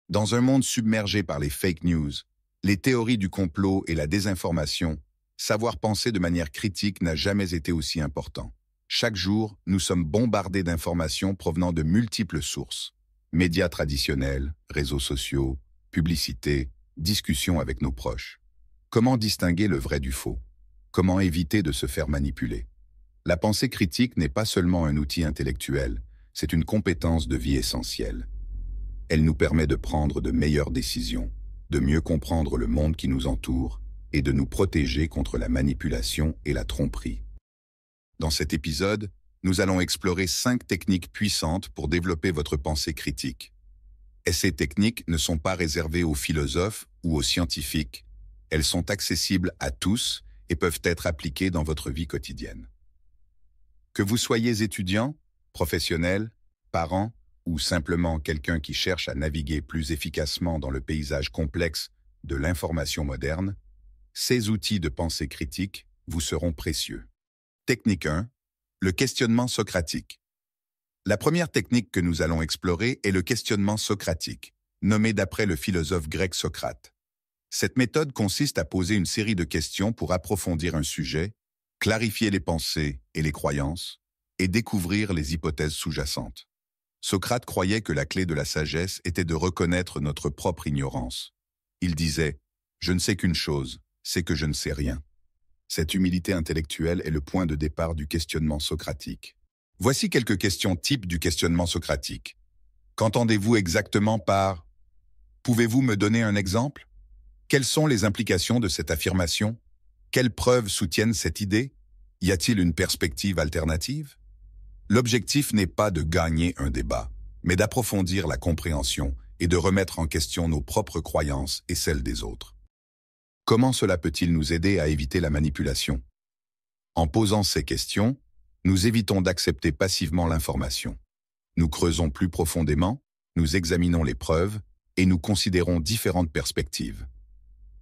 Dans un monde submergé par les fake news, les théories du complot et la désinformation, savoir penser de manière critique n'a jamais été aussi important. Chaque jour, nous sommes bombardés d'informations provenant de multiples sources. Médias traditionnels, réseaux sociaux, publicités, discussions avec nos proches. Comment distinguer le vrai du faux? Comment éviter de se faire manipuler? La pensée critique n'est pas seulement un outil intellectuel, c'est une compétence de vie essentielle. Elle nous permet de prendre de meilleures décisions, de mieux comprendre le monde qui nous entoure et de nous protéger contre la manipulation et la tromperie. Dans cet épisode, nous allons explorer 5 techniques puissantes pour développer votre pensée critique. Et ces techniques ne sont pas réservées aux philosophes ou aux scientifiques. Elles sont accessibles à tous et peuvent être appliquées dans votre vie quotidienne. Que vous soyez étudiant, professionnel, parent ou simplement quelqu'un qui cherche à naviguer plus efficacement dans le paysage complexe de l'information moderne, ces outils de pensée critique vous seront précieux. Technique 1. Le questionnement socratique. La première technique que nous allons explorer est le questionnement socratique, nommé d'après le philosophe grec Socrate. Cette méthode consiste à poser une série de questions pour approfondir un sujet, clarifier les pensées et les croyances, et découvrir les hypothèses sous-jacentes. Socrate croyait que la clé de la sagesse était de reconnaître notre propre ignorance. Il disait « Je ne sais qu'une chose, c'est que je ne sais rien ». Cette humilité intellectuelle est le point de départ du questionnement socratique. Voici quelques questions types du questionnement socratique. Qu'entendez-vous exactement par « Pouvez-vous me donner un exemple ?» Quelles sont les implications de cette affirmation? Quelles preuves soutiennent cette idée? Y a-t-il une perspective alternative? L'objectif n'est pas de gagner un débat, mais d'approfondir la compréhension et de remettre en question nos propres croyances et celles des autres. Comment cela peut-il nous aider à éviter la manipulation? En posant ces questions, nous évitons d'accepter passivement l'information. Nous creusons plus profondément, nous examinons les preuves et nous considérons différentes perspectives.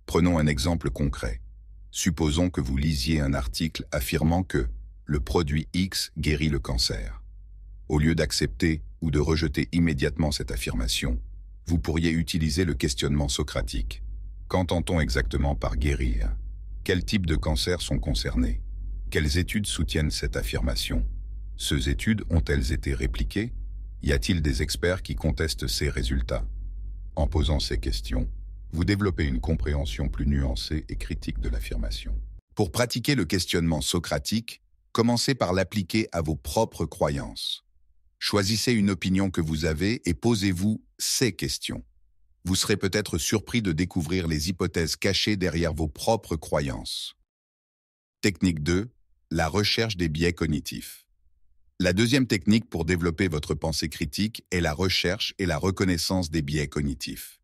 Prenons un exemple concret. Supposons que vous lisiez un article affirmant que le produit X guérit le cancer. Au lieu d'accepter ou de rejeter immédiatement cette affirmation, vous pourriez utiliser le questionnement socratique. Qu'entend-on exactement par guérir? Quels types de cancers sont concernés? Quelles études soutiennent cette affirmation? Ces études ont-elles été répliquées? Y a-t-il des experts qui contestent ces résultats? En posant ces questions, vous développez une compréhension plus nuancée et critique de l'affirmation. Pour pratiquer le questionnement socratique, commencez par l'appliquer à vos propres croyances. Choisissez une opinion que vous avez et posez-vous ces questions. Vous serez peut-être surpris de découvrir les hypothèses cachées derrière vos propres croyances. Technique 2. La recherche des biais cognitifs. La deuxième technique pour développer votre pensée critique est la recherche et la reconnaissance des biais cognitifs.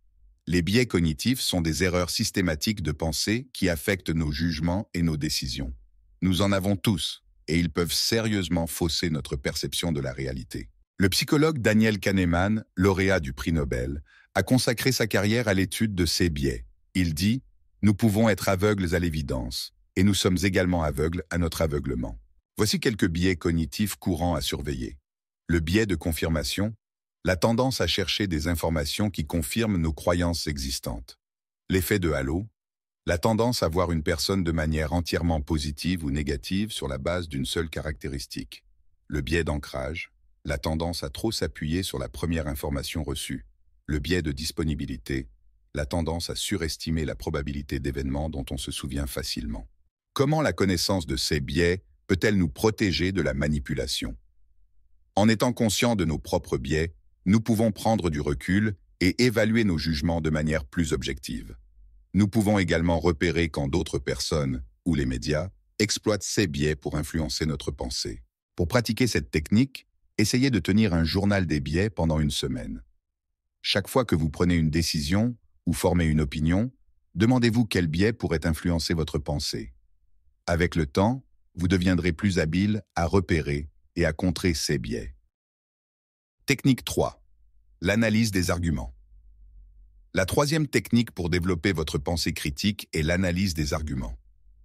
Les biais cognitifs sont des erreurs systématiques de pensée qui affectent nos jugements et nos décisions. Nous en avons tous, et ils peuvent sérieusement fausser notre perception de la réalité. Le psychologue Daniel Kahneman, lauréat du prix Nobel, a consacré sa carrière à l'étude de ces biais. Il dit « Nous pouvons être aveugles à l'évidence, et nous sommes également aveugles à notre aveuglement ». Voici quelques biais cognitifs courants à surveiller. Le biais de confirmation, la tendance à chercher des informations qui confirment nos croyances existantes. L'effet de halo, la tendance à voir une personne de manière entièrement positive ou négative sur la base d'une seule caractéristique. Le biais d'ancrage, la tendance à trop s'appuyer sur la première information reçue. Le biais de disponibilité, la tendance à surestimer la probabilité d'événements dont on se souvient facilement. Comment la connaissance de ces biais peut-elle nous protéger de la manipulation? En étant conscients de nos propres biais, nous pouvons prendre du recul et évaluer nos jugements de manière plus objective. Nous pouvons également repérer quand d'autres personnes, ou les médias, exploitent ces biais pour influencer notre pensée. Pour pratiquer cette technique, essayez de tenir un journal des biais pendant une semaine. Chaque fois que vous prenez une décision ou formez une opinion, demandez-vous quel biais pourrait influencer votre pensée. Avec le temps, vous deviendrez plus habile à repérer et à contrer ces biais. Technique 3. L'analyse des arguments. La troisième technique pour développer votre pensée critique est l'analyse des arguments.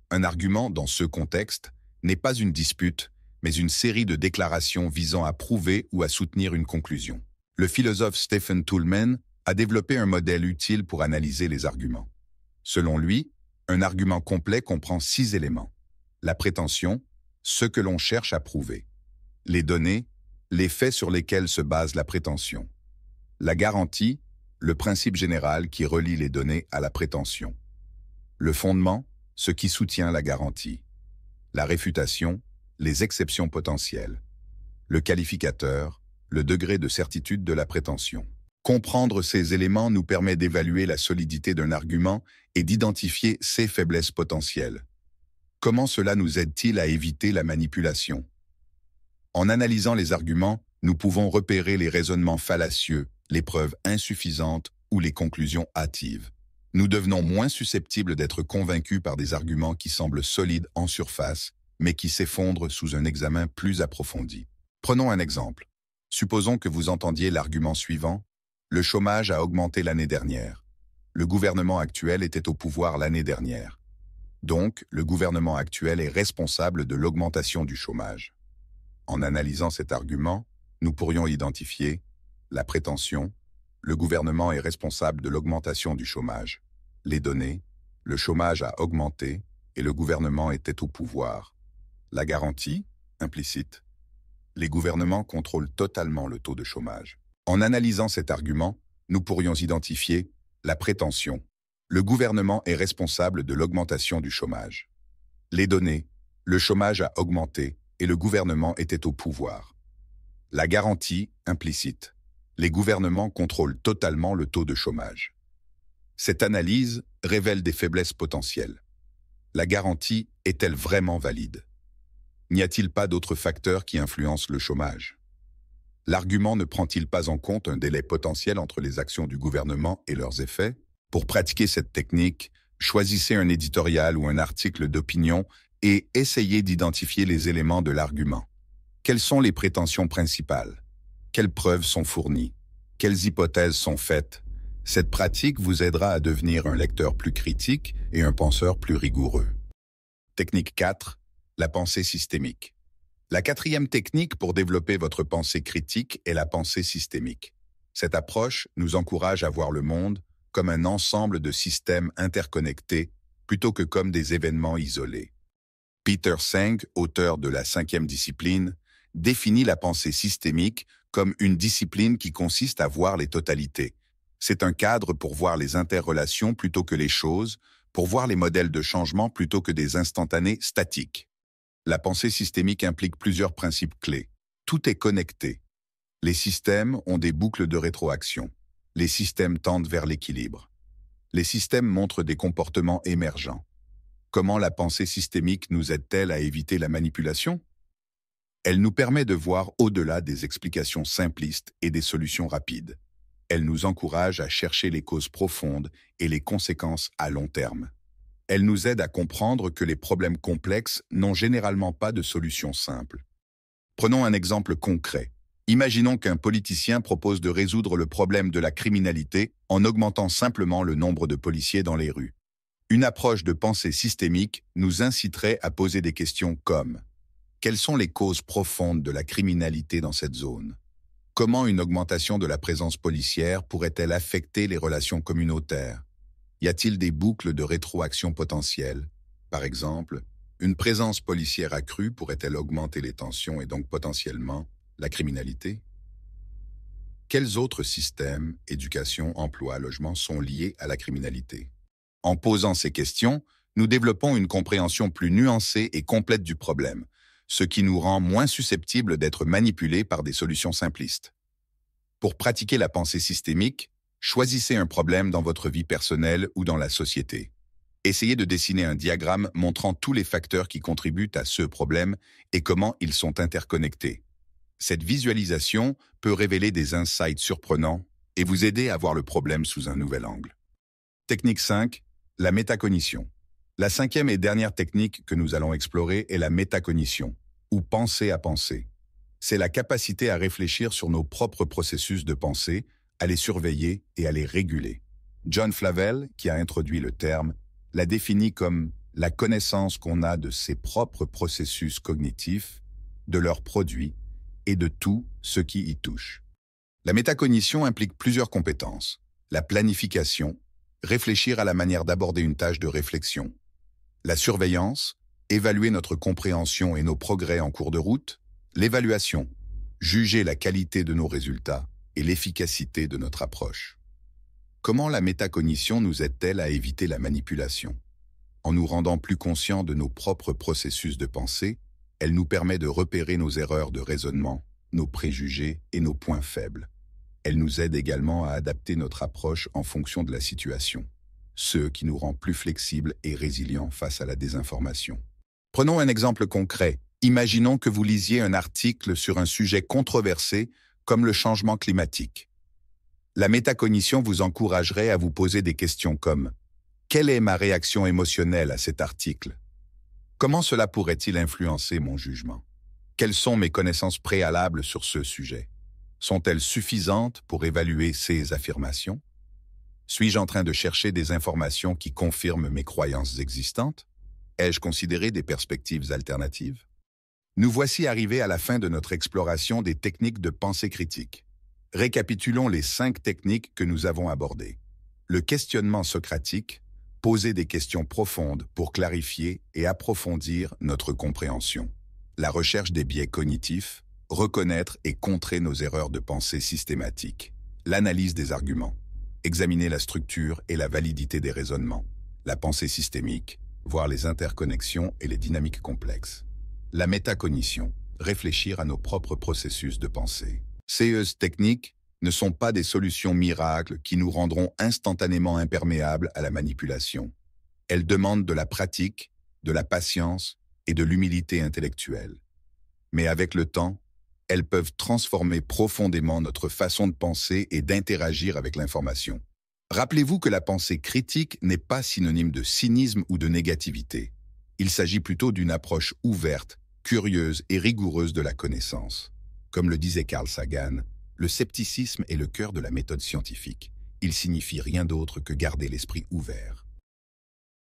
Un argument, dans ce contexte, n'est pas une dispute, mais une série de déclarations visant à prouver ou à soutenir une conclusion. Le philosophe Stephen Toulmin a développé un modèle utile pour analyser les arguments. Selon lui, un argument complet comprend 6 éléments. La prétention, ce que l'on cherche à prouver. Les données, les faits sur lesquels se base la prétention. La garantie, le principe général qui relie les données à la prétention. Le fondement, ce qui soutient la garantie. La réfutation, les exceptions potentielles. Le qualificateur, le degré de certitude de la prétention. Comprendre ces éléments nous permet d'évaluer la solidité d'un argument et d'identifier ses faiblesses potentielles. Comment cela nous aide-t-il à éviter la manipulation? En analysant les arguments, nous pouvons repérer les raisonnements fallacieux, les preuves insuffisantes ou les conclusions hâtives. Nous devenons moins susceptibles d'être convaincus par des arguments qui semblent solides en surface, mais qui s'effondrent sous un examen plus approfondi. Prenons un exemple. Supposons que vous entendiez l'argument suivant. Le chômage a augmenté l'année dernière. Le gouvernement actuel était au pouvoir l'année dernière. Donc, le gouvernement actuel est responsable de l'augmentation du chômage. En analysant cet argument, nous pourrions identifier la prétention, le gouvernement est responsable de l'augmentation du chômage. Les données, le chômage a augmenté et le gouvernement était au pouvoir. La garantie, implicite, les gouvernements contrôlent totalement le taux de chômage. En analysant cet argument, nous pourrions identifier la prétention. Le gouvernement est responsable de l'augmentation du chômage. Les données, le chômage a augmenté et le gouvernement était au pouvoir. La garantie, implicite. Les gouvernements contrôlent totalement le taux de chômage. Cette analyse révèle des faiblesses potentielles. La garantie est-elle vraiment valide? N'y a-t-il pas d'autres facteurs qui influencent le chômage? L'argument ne prend-il pas en compte un délai potentiel entre les actions du gouvernement et leurs effets? Pour pratiquer cette technique, choisissez un éditorial ou un article d'opinion et essayez d'identifier les éléments de l'argument. Quelles sont les prétentions principales? Quelles preuves sont fournies? Quelles hypothèses sont faites? Cette pratique vous aidera à devenir un lecteur plus critique et un penseur plus rigoureux. Technique 4. La pensée systémique. La 4e technique pour développer votre pensée critique est la pensée systémique. Cette approche nous encourage à voir le monde comme un ensemble de systèmes interconnectés plutôt que comme des événements isolés. Peter Senge, auteur de la 5e discipline, définit la pensée systémique comme une discipline qui consiste à voir les totalités. C'est un cadre pour voir les interrelations plutôt que les choses, pour voir les modèles de changement plutôt que des instantanés statiques. La pensée systémique implique plusieurs principes clés. Tout est connecté. Les systèmes ont des boucles de rétroaction. Les systèmes tendent vers l'équilibre. Les systèmes montrent des comportements émergents. Comment la pensée systémique nous aide-t-elle à éviter la manipulation? Elle nous permet de voir au-delà des explications simplistes et des solutions rapides. Elle nous encourage à chercher les causes profondes et les conséquences à long terme. Elle nous aide à comprendre que les problèmes complexes n'ont généralement pas de solution simple. Prenons un exemple concret. Imaginons qu'un politicien propose de résoudre le problème de la criminalité en augmentant simplement le nombre de policiers dans les rues. Une approche de pensée systémique nous inciterait à poser des questions comme: quelles sont les causes profondes de la criminalité dans cette zone? Comment une augmentation de la présence policière pourrait-elle affecter les relations communautaires? Y a-t-il des boucles de rétroaction potentielles? Par exemple, une présence policière accrue pourrait-elle augmenter les tensions et donc potentiellement la criminalité? Quels autres systèmes, éducation, emploi, logement, sont liés à la criminalité? En posant ces questions, nous développons une compréhension plus nuancée et complète du problème, ce qui nous rend moins susceptibles d'être manipulés par des solutions simplistes. Pour pratiquer la pensée systémique, choisissez un problème dans votre vie personnelle ou dans la société. Essayez de dessiner un diagramme montrant tous les facteurs qui contribuent à ce problème et comment ils sont interconnectés. Cette visualisation peut révéler des insights surprenants et vous aider à voir le problème sous un nouvel angle. Technique 5. La métacognition. La 5e et dernière technique que nous allons explorer est la métacognition, ou penser à penser. C'est la capacité à réfléchir sur nos propres processus de pensée, à les surveiller et à les réguler. John Flavel, qui a introduit le terme, l'a défini comme la connaissance qu'on a de ses propres processus cognitifs, de leurs produits et de tout ce qui y touche. La métacognition implique plusieurs compétences. La planification, réfléchir à la manière d'aborder une tâche de réflexion. La surveillance, évaluer notre compréhension et nos progrès en cours de route. L'évaluation, juger la qualité de nos résultats et l'efficacité de notre approche. Comment la métacognition nous aide-t-elle à éviter la manipulation? En nous rendant plus conscients de nos propres processus de pensée, elle nous permet de repérer nos erreurs de raisonnement, nos préjugés et nos points faibles. Elle nous aide également à adapter notre approche en fonction de la situation, ce qui nous rend plus flexibles et résilients face à la désinformation. Prenons un exemple concret. Imaginons que vous lisiez un article sur un sujet controversé comme le changement climatique. La métacognition vous encouragerait à vous poser des questions comme « Quelle est ma réaction émotionnelle à cet article? Comment cela pourrait-il influencer mon jugement? Quelles sont mes connaissances préalables sur ce sujet? Sont-elles suffisantes pour évaluer ces affirmations? Suis-je en train de chercher des informations qui confirment mes croyances existantes? Ai-je considéré des perspectives alternatives? » Nous voici arrivés à la fin de notre exploration des techniques de pensée critique. Récapitulons les 5 techniques que nous avons abordées. Le questionnement socratique, poser des questions profondes pour clarifier et approfondir notre compréhension. La recherche des biais cognitifs, reconnaître et contrer nos erreurs de pensée systématiques. L'analyse des arguments, examiner la structure et la validité des raisonnements. La pensée systémique, voir les interconnexions et les dynamiques complexes. La métacognition, réfléchir à nos propres processus de pensée. Ces techniques ne sont pas des solutions miracles qui nous rendront instantanément imperméables à la manipulation. Elles demandent de la pratique, de la patience et de l'humilité intellectuelle. Mais avec le temps, elles peuvent transformer profondément notre façon de penser et d'interagir avec l'information. Rappelez-vous que la pensée critique n'est pas synonyme de cynisme ou de négativité. Il s'agit plutôt d'une approche ouverte, curieuse et rigoureuse de la connaissance. Comme le disait Carl Sagan, le scepticisme est le cœur de la méthode scientifique. Il signifie rien d'autre que garder l'esprit ouvert.